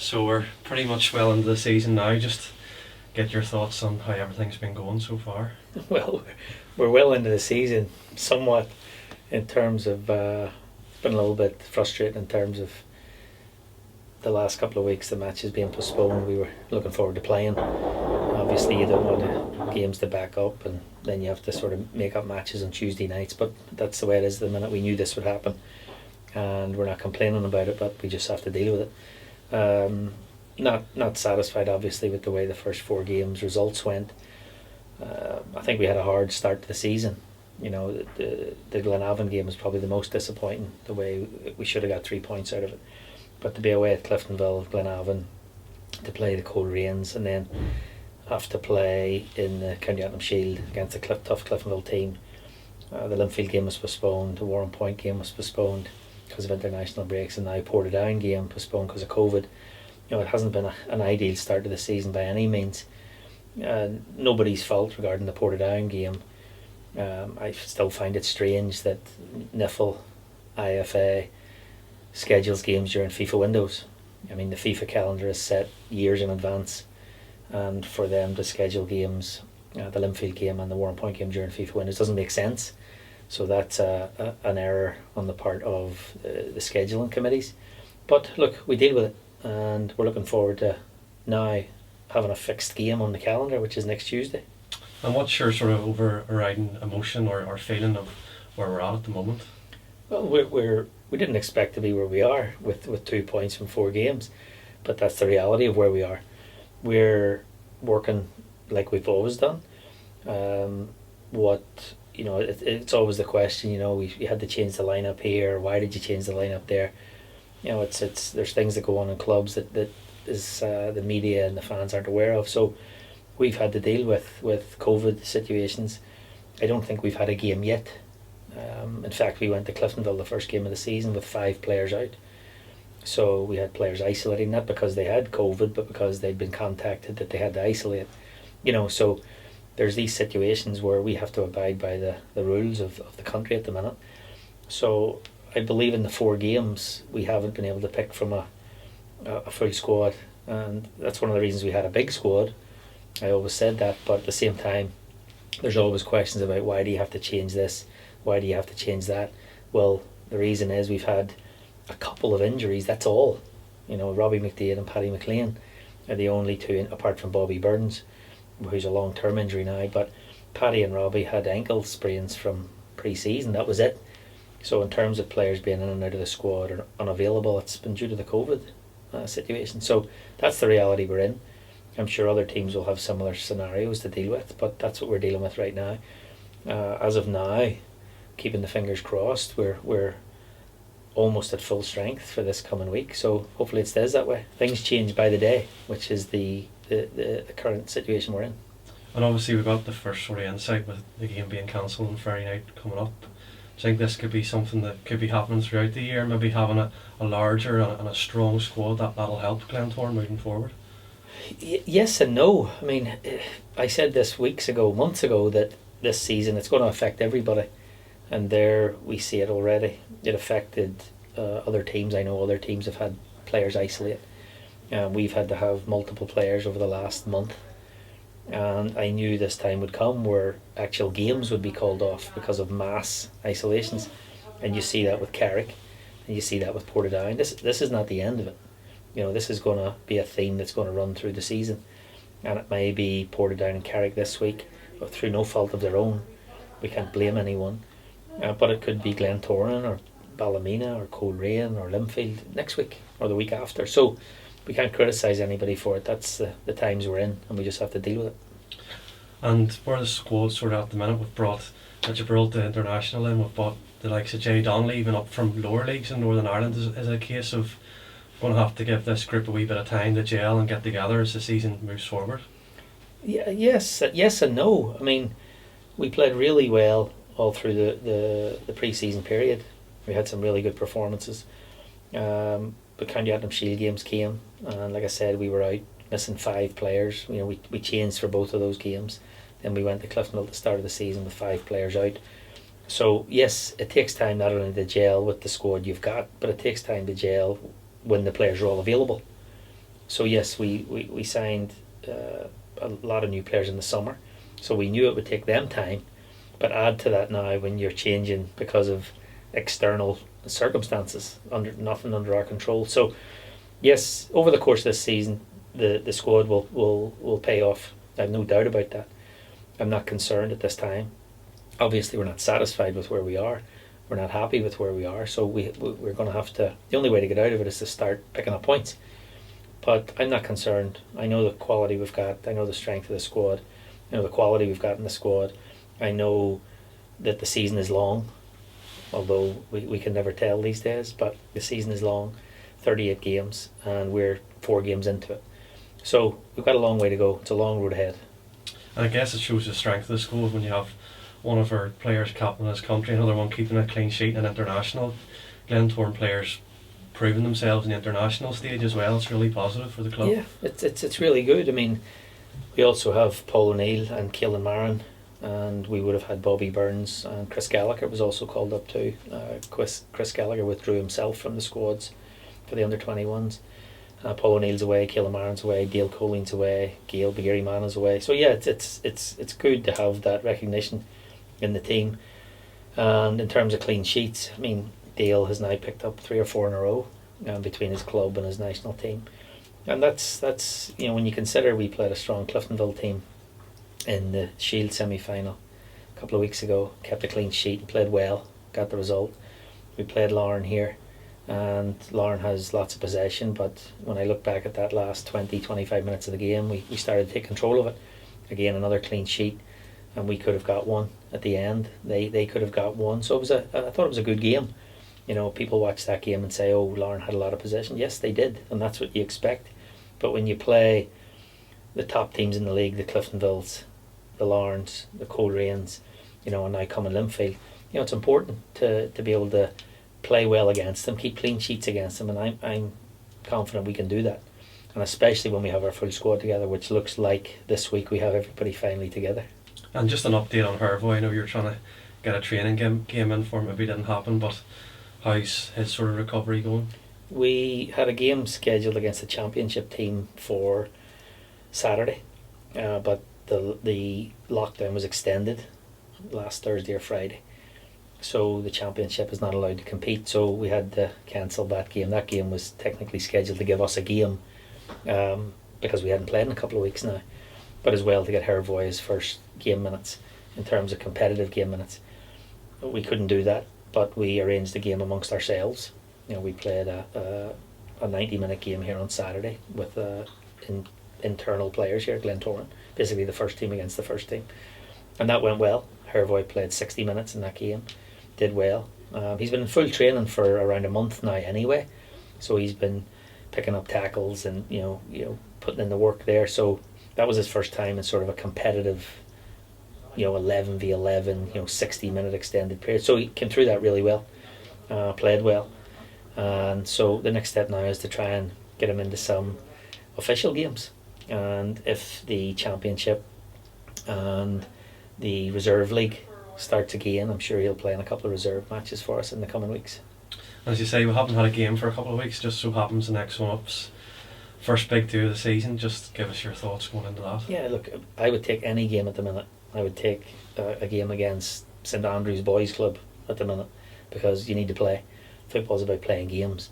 So we're pretty much well into the season now. Just get your thoughts on how everything's been going so far. Well, we're well into the season, somewhat in terms of it's been a little bit frustrating in terms of the last couple of weeks. The matches being postponed. We were looking forward to playing. Obviously, you don't want the games to back up, and then you have to sort of make up matches on Tuesday nights. But that's the way it is. The minute we knew this would happen, and we're not complaining about it, but we just have to deal with it. Not satisfied, obviously, with the way the first 4 games results went. I think we had a hard start to the season. You know, the Glenavon game was probably the most disappointing. The way we should have got 3 points out of it, but to be away at Cliftonville, Glenavon, to play the Coleraines, and then have to play in the County Antrim Shield against a tough Cliftonville team. The Linfield game was postponed. The Warren Point game was postponed because of international breaks, and now Portadown game postponed because of COVID. You know, it hasn't been an ideal start to the season by any means. Nobody's fault regarding the Portadown game. I still find it strange that NIFL, IFA schedules games during FIFA windows. I mean, the FIFA calendar is set years in advance, and for them to schedule games, the Linfield game and the Warren Point game during FIFA windows doesn't make sense. So that's an error on the part of the scheduling committees. But look, we deal with it, and we're looking forward to now having a fixed game on the calendar, which is next Tuesday. And what's your sort of overriding emotion or feeling of where we're at the moment? Well, we didn't expect to be where we are with 2 points from 4 games, but that's the reality of where we are. We're working like we've always done. It's always the question. You know, you had to change the lineup here. Why did you change the lineup there? You know, it's there's things that go on in clubs that is the media and the fans aren't aware of. So we've had to deal with COVID situations. I don't think we've had a game yet. In fact, we went to Cliftonville the first game of the season with 5 players out. So we had players isolating, not because they had COVID, but because they'd been contacted that they had to isolate. You know, so there's these situations where we have to abide by the rules of the country at the minute. So I believe in the 4 games we haven't been able to pick from a full squad, and that's one of the reasons we had a big squad. I always said that, but at the same time there's always questions about why do you have to change this, why do you have to change that. Well, the reason is we've had a couple of injuries, that's all. You know, Robbie McDade and Paddy McLean are the only 2 apart from Bobby Burns, who's a long-term injury now, but Paddy and Robbie had ankle sprains from pre-season, that was it. So in terms of players being in and out of the squad or unavailable, it's been due to the COVID situation. So that's the reality we're in. I'm sure other teams will have similar scenarios to deal with, but that's what we're dealing with right now. As of now, keeping the fingers crossed, we're almost at full strength for this coming week, so hopefully it stays that way. Things change by the day, which is the current situation we're in. And obviously we've got the first sort of insight with the game being cancelled on Friday night coming up. I think this could be something that could be happening throughout the year, maybe having a larger and a strong squad that'll help Glentoran moving forward. Yes and no. I mean, I said this months ago, that this season it's going to affect everybody, and there we see it already. It affected other teams. I know other teams have had players isolate. We've had to have multiple players over the last month, and I knew this time would come where actual games would be called off because of mass isolations, and you see that with Carrick, and you see that with Portadown. This is not the end of it. You know, this is going to be a theme that's going to run through the season, and it may be Portadown and Carrick this week, but through no fault of their own. We can't blame anyone, but it could be Glentoran or Ballymena or Coleraine or Linfield next week or the week after. So we can't criticise anybody for it. That's the times we're in, and we just have to deal with it. And where the squad's sort of at the minute, we've brought Gibraltar International in, we've brought the likes of Jay Donnelly even up from lower leagues in Northern Ireland. Is it a case of going to have to give this group a wee bit of time to gel and get together as the season moves forward? Yeah, yes and no. I mean, we played really well all through the pre-season period. We had some really good performances. The County Antrim Shield games came, and like I said, we were out missing 5 players. You know, we changed for both of those games. Then we went to Cliftonville at the start of the season with 5 players out. So yes, it takes time not only to gel with the squad you've got, but it takes time to gel when the players are all available. So yes, we signed a lot of new players in the summer, so we knew it would take them time. But add to that now when you're changing because of external circumstances, nothing under our control. So yes, over the course of this season, the squad will pay off. I have no doubt about that. I'm not concerned at this time. Obviously, we're not satisfied with where we are. We're not happy with where we are. So we're going to have to. The only way to get out of it is to start picking up points. But I'm not concerned. I know the quality we've got. I know the strength of the squad. I know the quality we've got in the squad. I know that the season is long, although we can never tell these days. But the season is long, 38 games, and we're 4 games into it. So we've got a long way to go. It's a long road ahead. And I guess it shows the strength of the squad when you have one of our players captain his country, another one keeping a clean sheet in international. Glentoran players proving themselves in the international stage as well. It's really positive for the club. Yeah, it's really good. I mean, we also have Paul O'Neill and Keelan Marin, and we would have had Bobby Burns, and Chris Gallagher was also called up too. Chris Gallagher withdrew himself from the squads for the under-21s. Paul O'Neill's away, Keelan Marin's away, Dale Colleen's away, Gail Begiri-Man is away. So yeah, it's good to have that recognition in the team. And in terms of clean sheets, I mean, Dale has now picked up 3 or 4 in a row between his club and his national team. And that's when you consider we played a strong Cliftonville team in the Shield semi-final a couple of weeks ago, kept a clean sheet and played well, got the result. We played Lauren here, and Lauren has lots of possession, but when I look back at that last 20-25 minutes of the game, we started to take control of it. Again, another clean sheet, and we could have got one at the end. They could have got one. So I thought it was a good game. People watch that game and say, oh, Lauren had a lot of possession. Yes, they did, and that's what you expect. But when you play the top teams in the league, the Cliftonvilles, the Laurens, the Coleraines, and now coming Linfield, it's important to be able to play well against them, keep clean sheets against them, and I'm confident we can do that. And especially when we have our full squad together, which looks like this week we have everybody finally together. And just an update on Hervoid. I know you're trying to get a training game in for him. Maybe it didn't happen, but how's his sort of recovery going? We had a game scheduled against the championship team for Saturday, but the lockdown was extended last Thursday or Friday, so the championship is not allowed to compete, so we had to cancel that game. That game was technically scheduled to give us a game because we hadn't played in a couple of weeks now, but as well to get Hervoid his first game minutes in terms of competitive game minutes. We couldn't do that, but we arranged the game amongst ourselves. We played a 90-minute game here on Saturday with internal players here at Glentoran, basically the first team against the first team, and that went well. Hervoid played 60 minutes in that game, did well. He's been in full training for around a month now anyway, so he's been picking up tackles and putting in the work there. So that was his first time in sort of a competitive 11v11 60-minute extended period. So he came through that really well, played well, and so the next step now is to try and get him into some official games. And if the championship and the reserve league starts again, I'm sure he'll play in a couple of reserve matches for us in the coming weeks. As you say, we haven't had a game for a couple of weeks. Just so happens the next one up's first big 2 of the season. Just give us your thoughts going into that. Yeah, look, I would take any game at the minute. I would take a game against St Andrews Boys Club at the minute, because you need to play. Football's about playing games.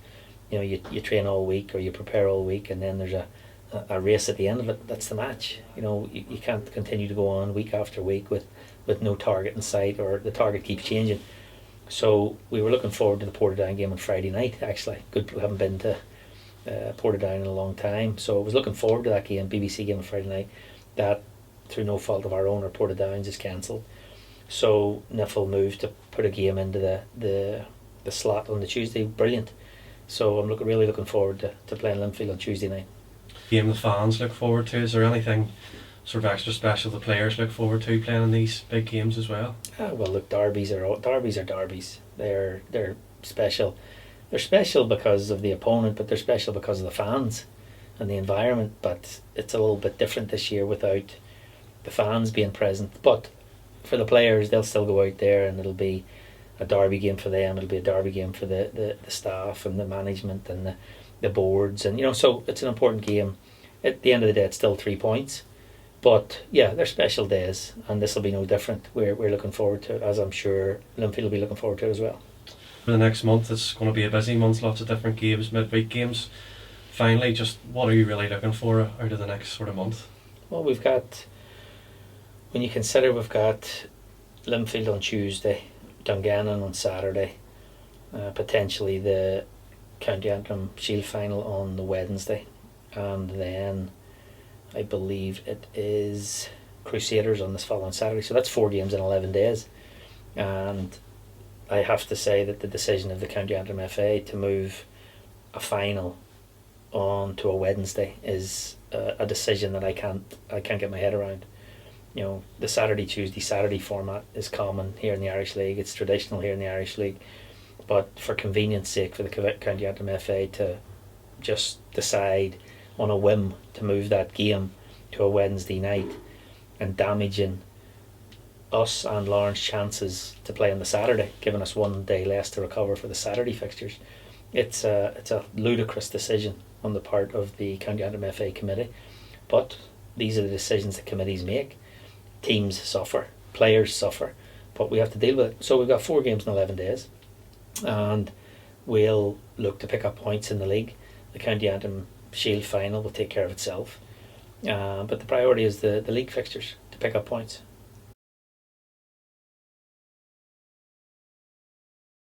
You train all week or you prepare all week, and then there's a race at the end of it. That's the match. You can't continue to go on week after week with no target in sight, or the target keeps changing. So we were looking forward to the Portadown game on Friday night. Actually, good. We haven't been to Portadown in a long time, so I was looking forward to that game, BBC game on Friday night. That, through no fault of our own or Portadown's, is cancelled. So Niffle moved to put a game into the slot on the Tuesday. Brilliant. So I'm really looking forward to playing Linfield on Tuesday night. Game the fans look forward to. Is there anything sort of extra special the players look forward to playing in these big games as well? Well, look, derbies are derbies. They're special. They're special because of the opponent, but they're special because of the fans and the environment. But it's a little bit different this year without the fans being present. But for the players, they'll still go out there, and it'll be a derby game for them. It'll be a derby game for the staff and the management and the boards, and so it's an important game. At the end of the day, it's still 3 points, but yeah, they're special days, and this will be no different. We're looking forward to it, as I'm sure Linfield will be looking forward to it as well. For the next month, it's going to be a busy month, lots of different games, midweek games. Finally, just what are you really looking for out of the next sort of month? Well, when you consider we've got Linfield on Tuesday, Dungannon on Saturday, potentially the County Antrim Shield final on the Wednesday, and then I believe it is Crusaders on this following Saturday. So that's 4 games in 11 days. And I have to say that the decision of the County Antrim FA to move a final on to a Wednesday is a decision that I can't get my head around. The Saturday, Tuesday, Saturday format is common here in the Irish League. It's traditional here in the Irish League. But for convenience sake, for the County Antrim FA to just decide on a whim to move that game to a Wednesday night and damaging us and Lawrence chances to play on the Saturday, giving us 1 day less to recover for the Saturday fixtures, it's a ludicrous decision on the part of the County Antrim FA committee. But these are the decisions that committees make. Teams suffer, players suffer, but we have to deal with it. So we've got 4 games in 11 days, and we'll look to pick up points in the league. The County Antrim Shield final will take care of itself, but the priority is the league fixtures, to pick up points.